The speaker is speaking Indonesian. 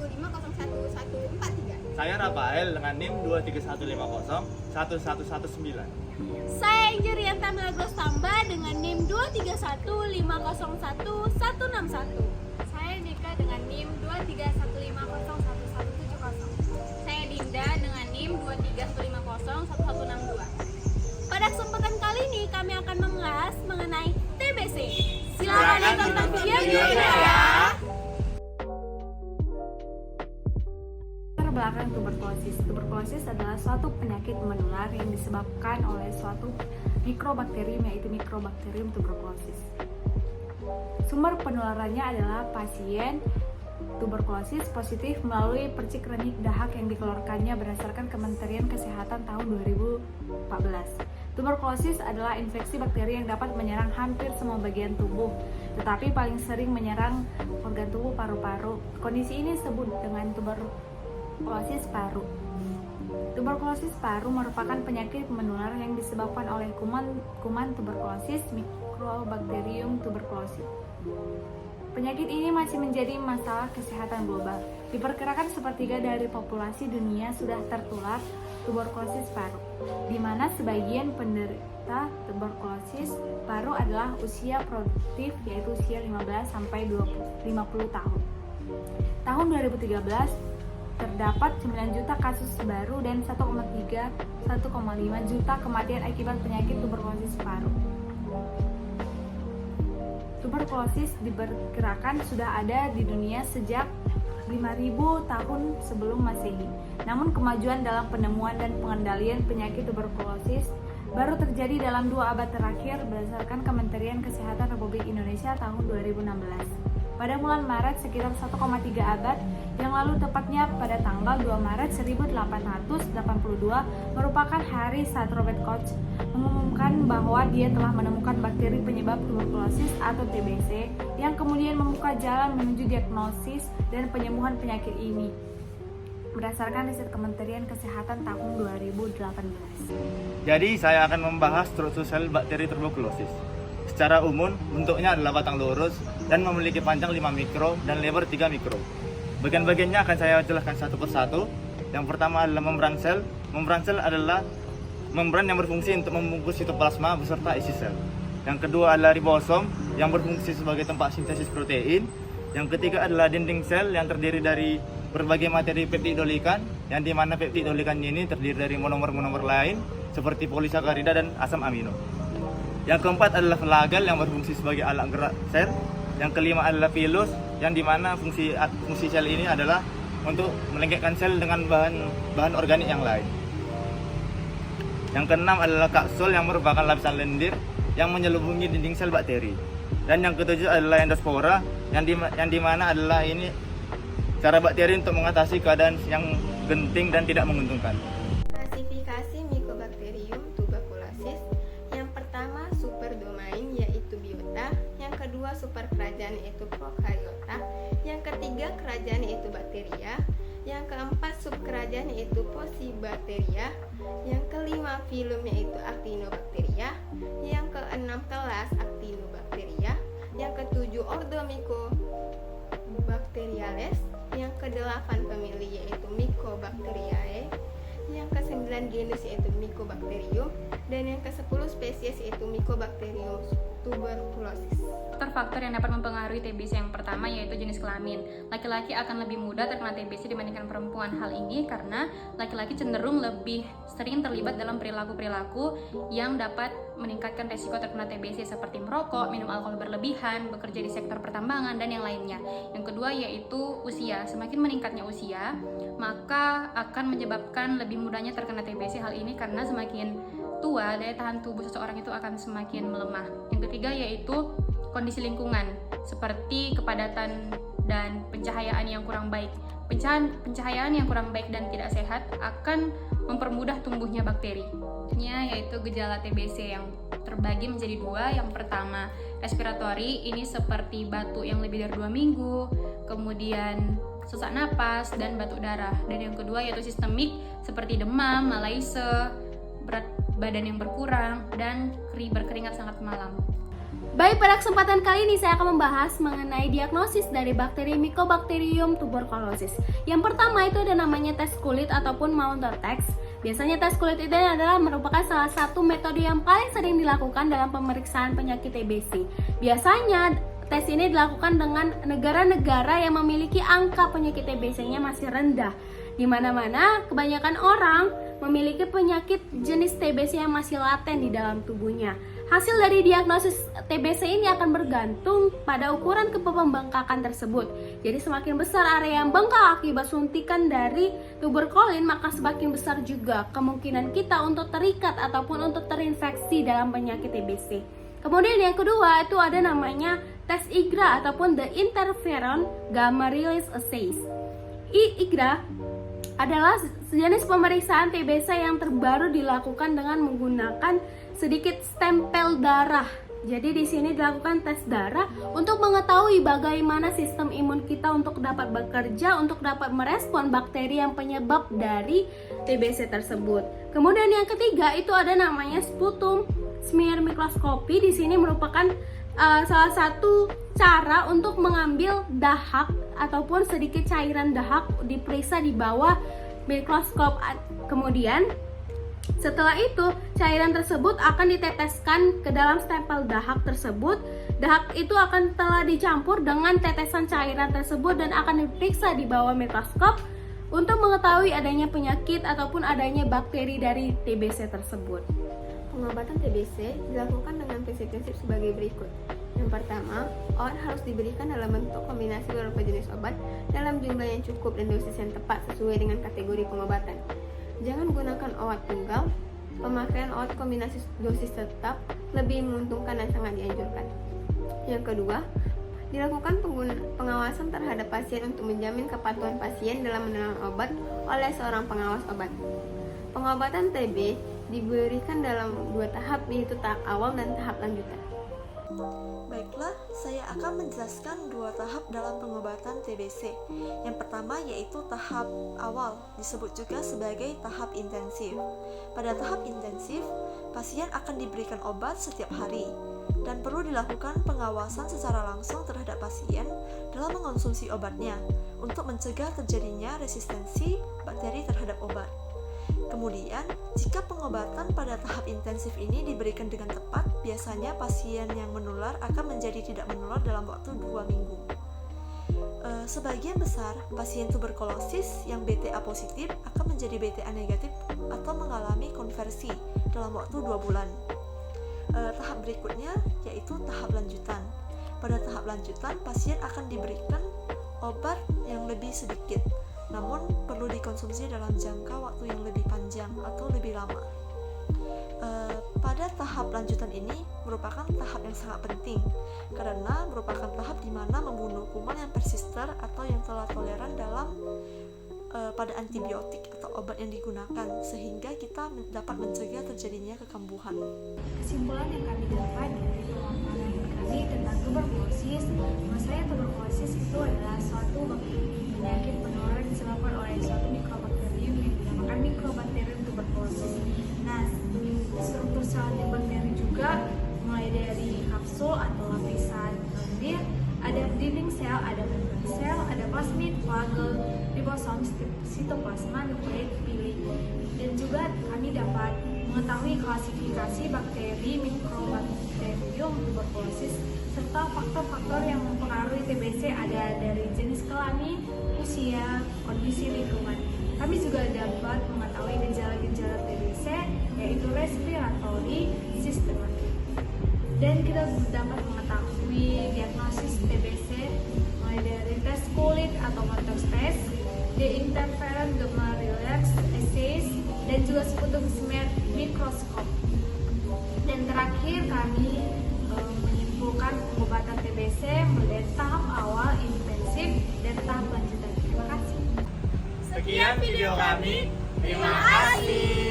231501143. Saya Rafael dengan NIM 231501119. Saya Injerianta Milagros Tamba dengan NIM 231501161. Saya Nika dengan NIM 231501170. Saya Dinda dengan NIM 231501162. Pada kesempatan kali ini kami akan membahas mengenai TBC. Silakan tonton videonya ya. Latar belakang tuberkulosis. Tuberkulosis adalah suatu penyakit menular yang disebabkan oleh suatu mikrobakterium, yaitu Mycobacterium tuberculosis. Sumber penularannya adalah pasien tuberkulosis positif melalui percik renik dahak yang dikeluarkannya berdasarkan Kementerian Kesehatan tahun 2014. Tuberkulosis adalah infeksi bakteri yang dapat menyerang hampir semua bagian tubuh, tetapi paling sering menyerang organ tubuh paru-paru. Kondisi ini disebut dengan tuberkulosis paru. Tuberkulosis paru merupakan penyakit menular yang disebabkan oleh kuman tuberkulosis Mycobacterium tuberculosis. Penyakit ini masih menjadi masalah kesehatan global. Diperkirakan sepertiga dari populasi dunia sudah tertular tuberkulosis paru, di mana sebagian penderita tuberkulosis paru adalah usia produktif, yaitu usia 15 sampai 50 tahun. Tahun 2013 terdapat 9 juta kasus baru dan 1,5 juta kematian akibat penyakit tuberkulosis paru. Tuberkulosis diperkirakan sudah ada di dunia sejak 5.000 tahun sebelum Masehi. Namun kemajuan dalam penemuan dan pengendalian penyakit tuberkulosis baru terjadi dalam 2 abad terakhir berdasarkan Kementerian Kesehatan Republik Indonesia tahun 2016. Pada bulan Maret sekitar 1,3 abad yang lalu, tepatnya pada tanggal 2 Maret 1882, merupakan hari saat Robert Koch mengumumkan bahwa dia telah menemukan bakteri penyebab tuberkulosis atau TBC yang kemudian membuka jalan menuju diagnosis dan penyembuhan penyakit ini berdasarkan riset Kementerian Kesehatan tahun 2018. Jadi saya akan membahas struktur sel bakteri tuberkulosis. Secara umum, bentuknya adalah batang lurus dan memiliki panjang 5 mikro dan lebar 3 mikro. Bagian-bagiannya akan saya jelaskan satu persatu. Yang pertama adalah membran sel. Membran sel adalah membran yang berfungsi untuk membungkus sitoplasma beserta isi sel. Yang kedua adalah ribosom yang berfungsi sebagai tempat sintesis protein. Yang ketiga adalah dinding sel yang terdiri dari berbagai materi peptidolikan, yang dimana peptidolikan ini terdiri dari monomer-monomer lain seperti polisakarida dan asam amino. Yang keempat adalah flagel yang berfungsi sebagai alat gerak sel. Yang kelima adalah pilus yang dimana fungsi sel ini adalah untuk melengketkan sel dengan bahan organik yang lain. Yang keenam adalah kapsul yang merupakan lapisan lendir yang menyelubungi dinding sel bakteri. Dan yang ketujuh adalah endospora yang dimana adalah ini cara bakteri untuk mengatasi keadaan yang genting dan tidak menguntungkan. Klasifikasi Mycobacterium tuberculosis. Yang pertama superdomain yaitu biota, yang kedua superkerajaan yaitu prokaryota, yang ketiga kerajaan yaitu bakteria, yang keempat subkerajaan yaitu Posibacteria, yang kelima filum yaitu Actinobacteria, yang keenam kelas Actinobacteria, yang ketujuh ordo Mycobacteriales, yang kedelapan famili yaitu Mycobacteriae, yang kesembilan genus yaitu Mycobacterium, dan yang ke-10 spesies yaitu Mycobacterium tuberculosis. Faktor-faktor yang dapat mempengaruhi TBC yang pertama yaitu jenis kelamin. Laki-laki akan lebih mudah terkena TBC dibandingkan perempuan. Hal ini karena laki-laki cenderung lebih sering terlibat dalam perilaku-perilaku yang dapat meningkatkan resiko terkena TBC seperti merokok, minum alkohol berlebihan, bekerja di sektor pertambangan, dan yang lainnya. Yang kedua yaitu usia. Semakin meningkatnya usia, maka akan menyebabkan lebih mudahnya terkena TBC. Hal ini karena semakin tua, daya tahan tubuh seseorang itu akan semakin melemah. Yang ketiga yaitu kondisi lingkungan, seperti kepadatan dan pencahayaan yang kurang baik. Pencahayaan yang kurang baik dan tidak sehat akan mempermudah tumbuhnya bakteri. Yaitu gejala TBC yang terbagi menjadi 2. Yang pertama, respiratori, ini seperti batuk yang lebih dari 2 minggu, kemudian sesak napas dan batuk darah. Dan yang kedua yaitu sistemik, seperti demam, malaise, berat badan yang berkurang, dan berkeringat sangat malam. Baik, pada kesempatan kali ini saya akan membahas mengenai diagnosis dari bakteri Mycobacterium tuberculosis. Yang pertama itu ada namanya tes kulit ataupun Mounter test. Biasanya tes kulit ini adalah merupakan salah satu metode yang paling sering dilakukan dalam pemeriksaan penyakit TBC. Biasanya tes ini dilakukan dengan negara-negara yang memiliki angka penyakit TBC-nya masih rendah. Di mana-mana kebanyakan orang memiliki penyakit jenis TBC yang masih laten di dalam tubuhnya. Hasil dari diagnosis TBC ini akan bergantung pada ukuran pembengkakan tersebut. Jadi semakin besar area yang bengkak akibat suntikan dari tuberkulin, maka semakin besar juga kemungkinan kita untuk terikat ataupun untuk terinfeksi dalam penyakit TBC. Kemudian yang kedua itu ada namanya tes IGRA ataupun the interferon gamma release assays. IGRA adalah jenis pemeriksaan TBC yang terbaru dilakukan dengan menggunakan sedikit stempel darah. Jadi di sini dilakukan tes darah untuk mengetahui bagaimana sistem imun kita untuk dapat bekerja untuk dapat merespon bakteri yang penyebab dari TBC tersebut. Kemudian yang ketiga itu ada namanya sputum smear mikroskopi. Di sini merupakan salah satu cara untuk mengambil dahak ataupun sedikit cairan dahak diperiksa di bawah mikroskop. Kemudian setelah itu cairan tersebut akan diteteskan ke dalam stempel dahak tersebut. Dahak itu akan telah dicampur dengan tetesan cairan tersebut dan akan diperiksa di bawah mikroskop untuk mengetahui adanya penyakit ataupun adanya bakteri dari TBC tersebut. Pengobatan TBC dilakukan dengan prinsip-prinsip sebagai berikut. Yang pertama, obat harus diberikan dalam bentuk kombinasi beberapa jenis obat dalam jumlah yang cukup dan dosis yang tepat sesuai dengan kategori pengobatan. Jangan gunakan obat tunggal. Pemakaian obat kombinasi dosis tetap lebih menguntungkan dan sangat dianjurkan. Yang kedua, dilakukan pengawasan terhadap pasien untuk menjamin kepatuhan pasien dalam menerima obat oleh seorang pengawas obat. Pengobatan TB diberikan dalam 2 tahap, yaitu tahap awal dan tahap lanjutan. Baiklah, saya akan menjelaskan 2 tahap dalam pengobatan TBC. Yang pertama yaitu tahap awal, disebut juga sebagai tahap intensif. Pada tahap intensif, pasien akan diberikan obat setiap hari dan perlu dilakukan pengawasan secara langsung terhadap pasien dalam mengonsumsi obatnya untuk mencegah terjadinya resistensi bakteri terhadap obat. Kemudian, jika pengobatan pada tahap intensif ini diberikan dengan tepat, biasanya pasien yang menular akan menjadi tidak menular dalam waktu 2 minggu. Sebagian besar pasien tuberkulosis yang BTA positif akan menjadi BTA negatif atau mengalami konversi dalam waktu 2 bulan. Tahap berikutnya yaitu tahap lanjutan. Pada tahap lanjutan, pasien akan diberikan obat yang lebih sedikit, namun perlu dikonsumsi dalam jangka waktu yang lebih panjang atau lebih lama. Pada tahap lanjutan ini merupakan tahap yang sangat penting karena merupakan tahap di mana membunuh kuman yang persisten atau yang telah toleran dalam pada antibiotik atau obat yang digunakan, sehingga kita dapat mencegah terjadinya kekambuhan. Kesimpulan yang kami dapat dari pemaparan kami tentang tuberkulosis, bahwasanya tuberkulosis itu adalah suatu penyakit penular disebabkan oleh suatu mikrobakterium yang dinamakan Mycobacterium tuberculosis. Nah, struktur sel bakteri juga mulai dari kapsul atau lapisan lendir, ada dinding sel, ada membran sel, ada plasmid, flagel, ribosom, sitoplasma, nukleid, pili. Dan juga kami dapat mengetahui klasifikasi bakteri Mycobacterium tuberculosis serta faktor-faktor yang mempengaruhi TBC ada dari jenis kelamin, usia, kondisi lingkungan. Kami juga dapat mengetahui gejala-gejala TBC yaitu respiratory, sistematik. Dan kita dapat mengetahui diagnosis TBC mulai dari tes kulit atau Mounter test, the interferon gamma release assays, dan juga sputum smear mikroskop. Dan terakhir kami menyimpulkan pengobatan TBC mulai tahap awal intensif dan tahap lanjutan. Terima kasih. Sekian video kami. Terima kasih.